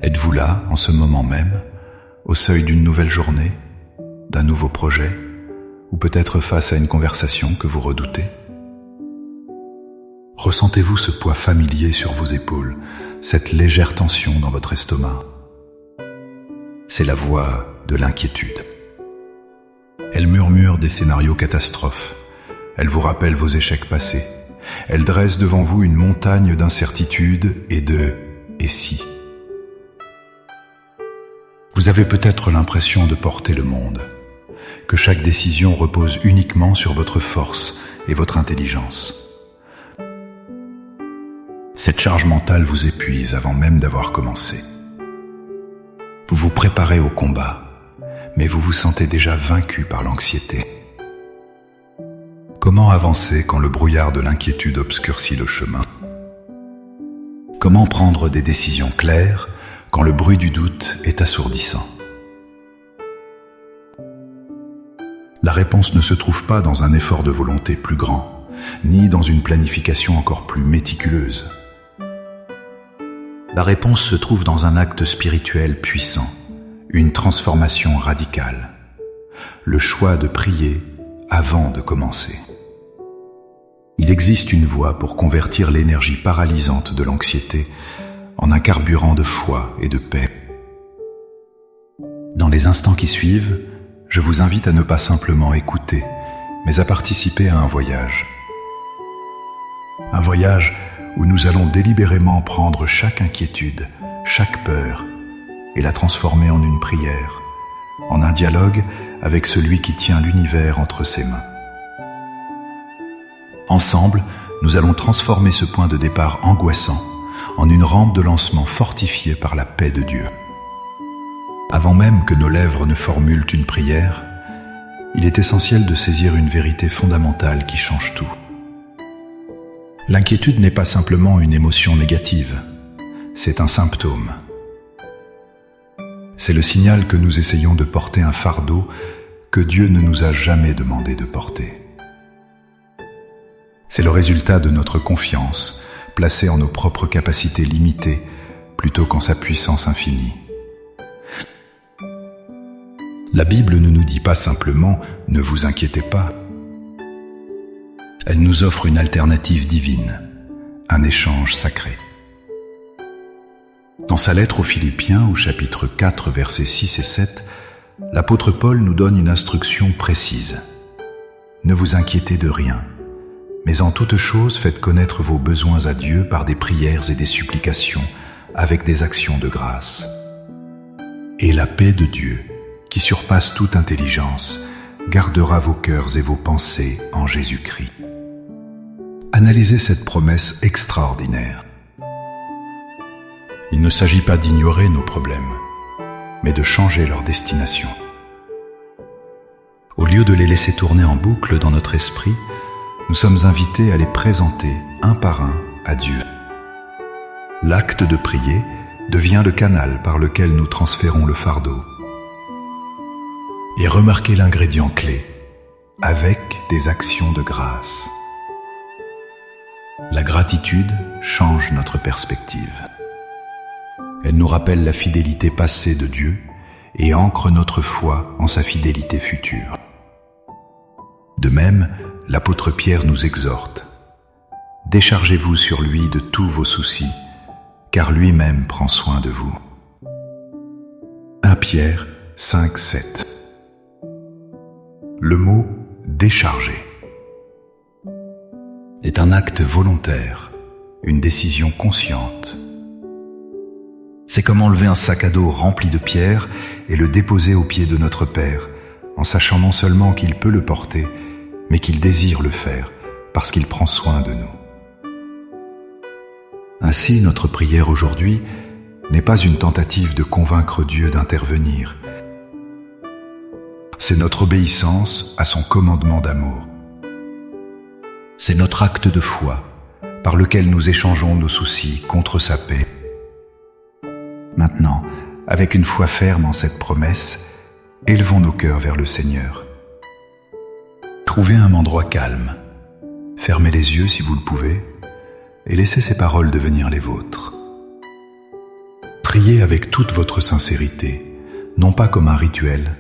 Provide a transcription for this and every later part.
Êtes-vous là, en ce moment même, au seuil d'une nouvelle journée, d'un nouveau projet, ou peut-être face à une conversation que vous redoutez? Ressentez-vous ce poids familier sur vos épaules, cette légère tension dans votre estomac? C'est la voix de l'inquiétude. Elle murmure des scénarios catastrophes. Elle vous rappelle vos échecs passés. Elle dresse devant vous une montagne d'incertitudes et de « et si ». Vous avez peut-être l'impression de porter le monde, que chaque décision repose uniquement sur votre force et votre intelligence. Cette charge mentale vous épuise avant même d'avoir commencé. Vous vous préparez au combat, mais vous vous sentez déjà vaincu par l'anxiété. Comment avancer quand le brouillard de l'inquiétude obscurcit le chemin? Comment prendre des décisions claires quand le bruit du doute est assourdissant? La réponse ne se trouve pas dans un effort de volonté plus grand, ni dans une planification encore plus méticuleuse. La réponse se trouve dans un acte spirituel puissant, une transformation radicale, le choix de prier avant de commencer. Il existe une voie pour convertir l'énergie paralysante de l'anxiété en un carburant de foi et de paix. Dans les instants qui suivent, je vous invite à ne pas simplement écouter, mais à participer à un voyage. Un voyage où nous allons délibérément prendre chaque inquiétude, chaque peur, et la transformer en une prière, en un dialogue avec celui qui tient l'univers entre ses mains. Ensemble, nous allons transformer ce point de départ angoissant en une rampe de lancement fortifiée par la paix de Dieu. Avant même que nos lèvres ne formulent une prière, il est essentiel de saisir une vérité fondamentale qui change tout. L'inquiétude n'est pas simplement une émotion négative, c'est un symptôme. C'est le signal que nous essayons de porter un fardeau que Dieu ne nous a jamais demandé de porter. C'est le résultat de notre confiance, placée en nos propres capacités limitées plutôt qu'en sa puissance infinie. La Bible ne nous dit pas simplement « ne vous inquiétez pas ». Elle nous offre une alternative divine, un échange sacré. Dans sa lettre aux Philippiens, au chapitre 4, versets 6 et 7, l'apôtre Paul nous donne une instruction précise. Ne vous inquiétez de rien, mais en toute chose faites connaître vos besoins à Dieu par des prières et des supplications, avec des actions de grâce. Et la paix de Dieu, qui surpasse toute intelligence, gardera vos cœurs et vos pensées en Jésus-Christ. Analysez cette promesse extraordinaire. Il ne s'agit pas d'ignorer nos problèmes, mais de changer leur destination. Au lieu de les laisser tourner en boucle dans notre esprit, nous sommes invités à les présenter un par un à Dieu. L'acte de prier devient le canal par lequel nous transférons le fardeau. Et remarquez l'ingrédient clé, avec des actions de grâce. La gratitude change notre perspective. Elle nous rappelle la fidélité passée de Dieu et ancre notre foi en sa fidélité future. De même, l'apôtre Pierre nous exhorte. Déchargez-vous sur lui de tous vos soucis, car lui-même prend soin de vous. 1 Pierre 5, 7. Le mot « décharger » est un acte volontaire, une décision consciente. C'est comme enlever un sac à dos rempli de pierres et le déposer aux pieds de notre Père, en sachant non seulement qu'il peut le porter, mais qu'il désire le faire, parce qu'il prend soin de nous. Ainsi, notre prière aujourd'hui n'est pas une tentative de convaincre Dieu d'intervenir. C'est notre obéissance à son commandement d'amour. C'est notre acte de foi, par lequel nous échangeons nos soucis contre sa paix. Maintenant, avec une foi ferme en cette promesse, élevons nos cœurs vers le Seigneur. Trouvez un endroit calme, fermez les yeux si vous le pouvez, et laissez ces paroles devenir les vôtres. Priez avec toute votre sincérité, non pas comme un rituel,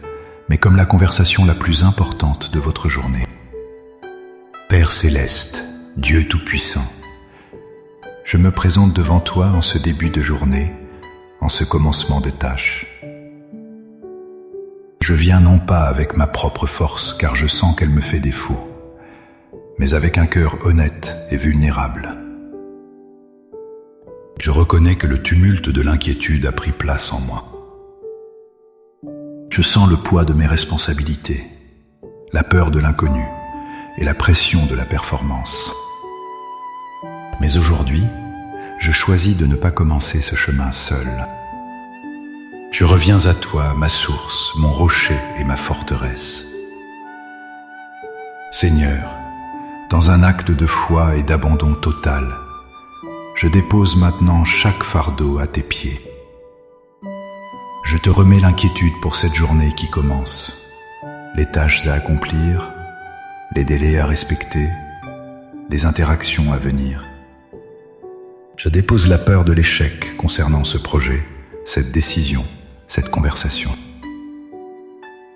mais comme la conversation la plus importante de votre journée. Père céleste, Dieu tout-puissant, je me présente devant toi en ce début de journée, en ce commencement de tâche. Je viens non pas avec ma propre force, car je sens qu'elle me fait défaut, mais avec un cœur honnête et vulnérable. Je reconnais que le tumulte de l'inquiétude a pris place en moi. Je sens le poids de mes responsabilités, la peur de l'inconnu et la pression de la performance. Mais aujourd'hui, je choisis de ne pas commencer ce chemin seul. Je reviens à toi, ma source, mon rocher et ma forteresse. Seigneur, dans un acte de foi et d'abandon total, je dépose maintenant chaque fardeau à tes pieds. Je te remets l'inquiétude pour cette journée qui commence, les tâches à accomplir, les délais à respecter, les interactions à venir. Je dépose la peur de l'échec concernant ce projet, cette décision, cette conversation.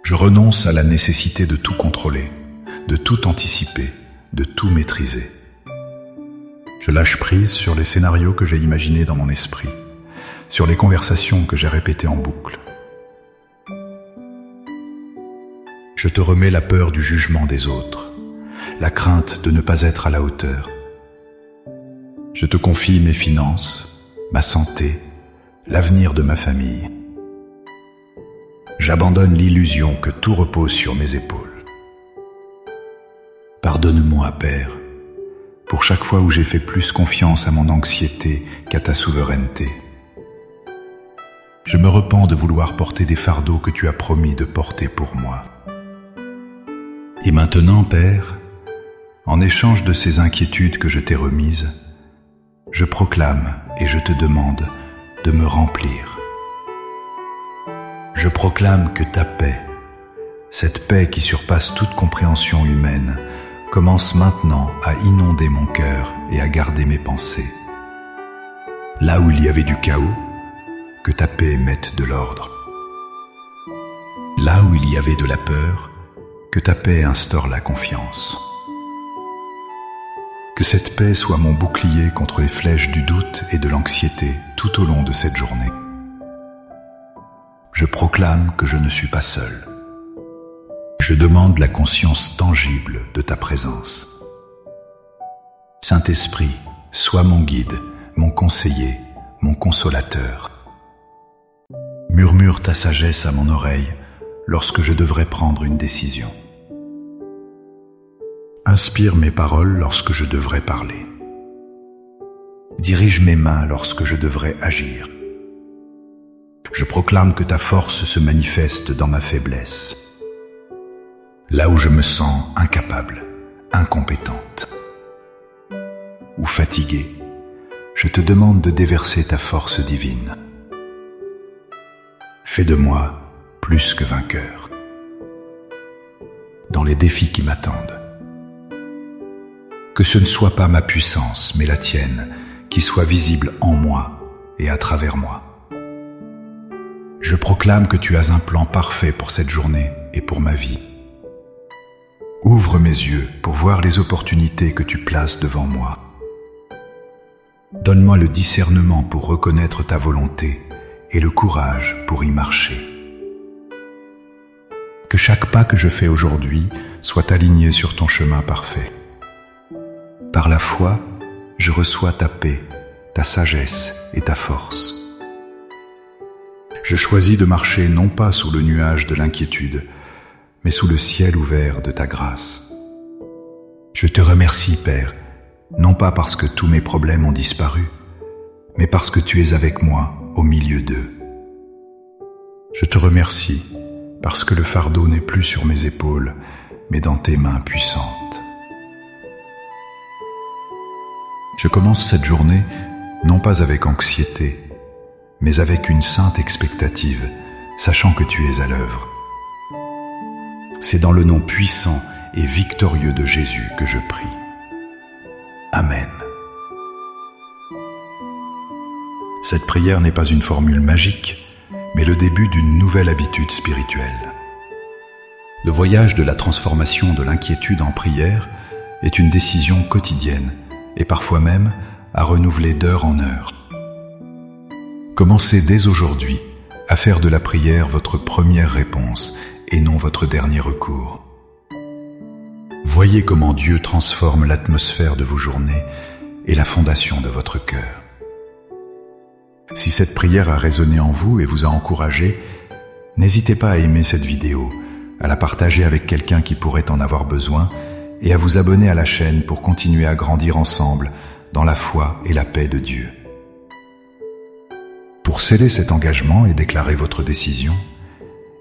Je renonce à la nécessité de tout contrôler, de tout anticiper, de tout maîtriser. Je lâche prise sur les scénarios que j'ai imaginés dans mon esprit, sur les conversations que j'ai répétées en boucle. Je te remets la peur du jugement des autres, la crainte de ne pas être à la hauteur. Je te confie mes finances, ma santé, l'avenir de ma famille. J'abandonne l'illusion que tout repose sur mes épaules. Pardonne-moi, Père, pour chaque fois où j'ai fait plus confiance à mon anxiété qu'à ta souveraineté. Je me repens de vouloir porter des fardeaux que tu as promis de porter pour moi. Et maintenant, Père, en échange de ces inquiétudes que je t'ai remises, je proclame et je te demande de me remplir. Je proclame que ta paix, cette paix qui surpasse toute compréhension humaine, commence maintenant à inonder mon cœur et à garder mes pensées. Là où il y avait du chaos, que ta paix mette de l'ordre. Là où il y avait de la peur, que ta paix instaure la confiance. Que cette paix soit mon bouclier contre les flèches du doute et de l'anxiété tout au long de cette journée. Je proclame que je ne suis pas seul. Je demande la conscience tangible de ta présence. Saint-Esprit, sois mon guide, mon conseiller, mon consolateur. Murmure ta sagesse à mon oreille lorsque je devrais prendre une décision. Inspire mes paroles lorsque je devrais parler. Dirige mes mains lorsque je devrais agir. Je proclame que ta force se manifeste dans ma faiblesse. Là où je me sens incapable, incompétente ou fatiguée, je te demande de déverser ta force divine. Fais de moi plus que vainqueur dans les défis qui m'attendent. Que ce ne soit pas ma puissance, mais la tienne, qui soit visible en moi et à travers moi. Je proclame que tu as un plan parfait pour cette journée et pour ma vie. Ouvre mes yeux pour voir les opportunités que tu places devant moi. Donne-moi le discernement pour reconnaître ta volonté et le courage pour y marcher. Que chaque pas que je fais aujourd'hui soit aligné sur ton chemin parfait. Par la foi, je reçois ta paix, ta sagesse et ta force. Je choisis de marcher non pas sous le nuage de l'inquiétude, mais sous le ciel ouvert de ta grâce. Je te remercie, Père, non pas parce que tous mes problèmes ont disparu, mais parce que tu es avec moi au milieu d'eux. Je te remercie parce que le fardeau n'est plus sur mes épaules, mais dans tes mains puissantes. Je commence cette journée non pas avec anxiété, mais avec une sainte expectative, sachant que tu es à l'œuvre. C'est dans le nom puissant et victorieux de Jésus que je prie. Amen. Cette prière n'est pas une formule magique, mais le début d'une nouvelle habitude spirituelle. Le voyage de la transformation de l'inquiétude en prière est une décision quotidienne et parfois même à renouveler d'heure en heure. Commencez dès aujourd'hui à faire de la prière votre première réponse et non votre dernier recours. Voyez comment Dieu transforme l'atmosphère de vos journées et la fondation de votre cœur. Si cette prière a résonné en vous et vous a encouragé, n'hésitez pas à aimer cette vidéo, à la partager avec quelqu'un qui pourrait en avoir besoin et à vous abonner à la chaîne pour continuer à grandir ensemble dans la foi et la paix de Dieu. Pour sceller cet engagement et déclarer votre décision,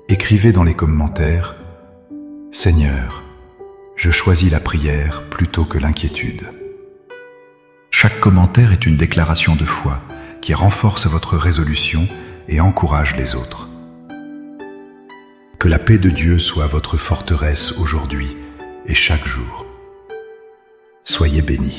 écrivez dans les commentaires « Seigneur, je choisis la prière plutôt que l'inquiétude ». Chaque commentaire est une déclaration de foi qui renforce votre résolution et encourage les autres. Que la paix de Dieu soit votre forteresse aujourd'hui et chaque jour. Soyez bénis.